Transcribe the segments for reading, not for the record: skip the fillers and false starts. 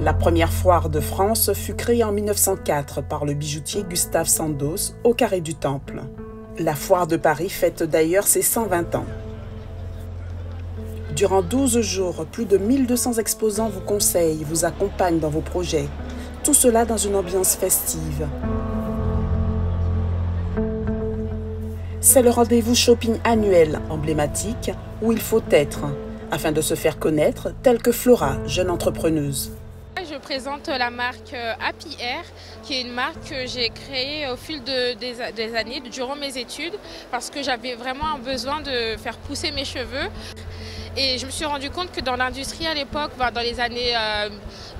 La première foire de France fut créée en 1904 par le bijoutier Gustave Sandoz au Carré du Temple. La foire de Paris fête d'ailleurs ses 120 ans. Durant 12 jours, plus de 1200 exposants vous conseillent, vous accompagnent dans vos projets. Tout cela dans une ambiance festive. C'est le rendez-vous shopping annuel emblématique où il faut être, afin de se faire connaître, telle que Flora, jeune entrepreneuse. Je présente la marque Happy Hair, qui est une marque que j'ai créée au fil des années, durant mes études, parce que j'avais vraiment un besoin de faire pousser mes cheveux. Et je me suis rendu compte que dans l'industrie à l'époque, dans les années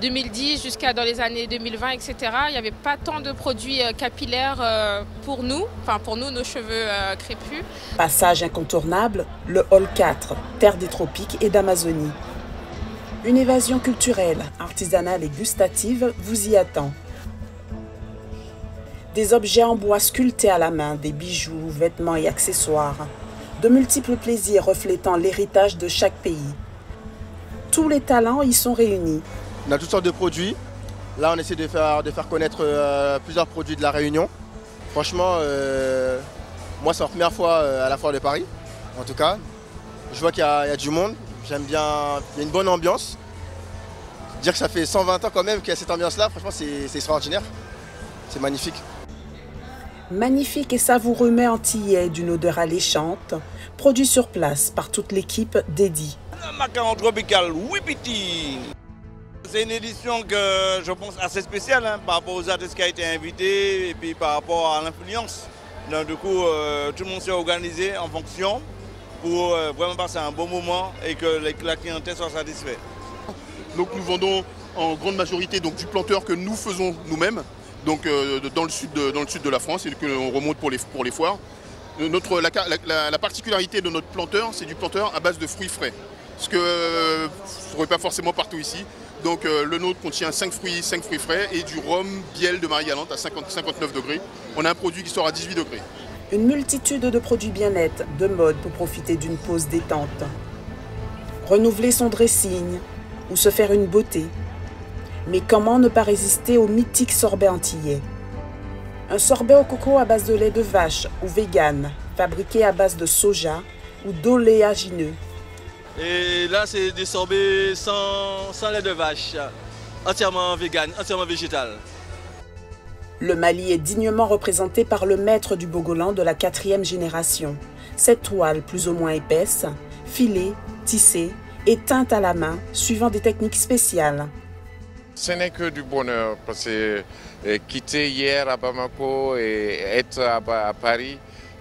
2010 jusqu'à dans les années 2020, etc., il n'y avait pas tant de produits capillaires pour nous, nos cheveux crépus. Passage incontournable, le Hall 4, terre des tropiques et d'Amazonie. Une évasion culturelle, artisanale et gustative vous y attend. Des objets en bois sculptés à la main, des bijoux, vêtements et accessoires. De multiples plaisirs reflétant l'héritage de chaque pays. Tous les talents y sont réunis. On a toutes sortes de produits. Là, on essaie de faire connaître plusieurs produits de la Réunion. Franchement, moi, c'est la première fois à la foire de Paris, en tout cas. Je vois qu'il y a du monde. J'aime bien, il y a une bonne ambiance. Dire que ça fait 120 ans quand même qu'il y a cette ambiance-là, franchement, c'est extraordinaire. C'est magnifique. Magnifique et savoureux mets antillais d'une odeur alléchante, produit sur place par toute l'équipe d'Eddy. Macaron tropical, Wipiti. C'est une édition que je pense assez spéciale par rapport aux artistes qui ont été invités et puis par rapport à l'influence. Donc du coup, tout le monde s'est organisé en fonction pour vraiment passer un bon moment et que la clientèle soit satisfaite. Donc nous vendons en grande majorité donc, du planteur que nous faisons nous-mêmes. Donc dans le sud de la France et que l'on remonte pour les foires. La particularité de notre planteur, c'est du planteur à base de fruits frais. Ce que vous ne trouvez pas forcément partout ici. Donc le nôtre contient 5 fruits frais et du rhum bielle de Marie-Galante à 59 degrés. On a un produit qui sort à 18 degrés. Une multitude de produits bien-être, de mode pour profiter d'une pause détente. Renouveler son dressing ou se faire une beauté. Mais comment ne pas résister au mythique sorbet antillais? Un sorbet au coco à base de lait de vache ou vegan, fabriqué à base de soja ou d'oléagineux. Et là, c'est des sorbets sans lait de vache, entièrement vegan, entièrement végétal. Le Mali est dignement représenté par le maître du Bogolan de la 4e génération. Cette toile plus ou moins épaisse, filée, tissée et teinte à la main, suivant des techniques spéciales. Ce n'est que du bonheur parce que quitter hier à Bamako et être à Paris,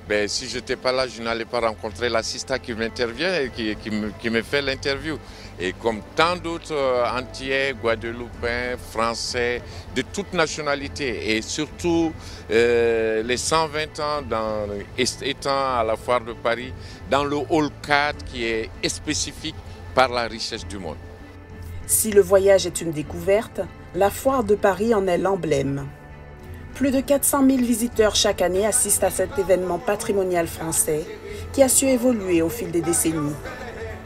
ben, si je n'étais pas là, je n'allais pas rencontrer l'assistant qui m'intervient et qui me fait l'interview. Et comme tant d'autres Antillais, Guadeloupéens, Français, de toute nationalité et surtout les 120 ans étant à la foire de Paris, dans le Hall 4 qui est spécifique par la richesse du monde. Si le voyage est une découverte, la foire de Paris en est l'emblème. Plus de 400 000 visiteurs chaque année assistent à cet événement patrimonial français qui a su évoluer au fil des décennies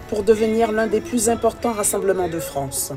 pour devenir l'un des plus importants rassemblements de France.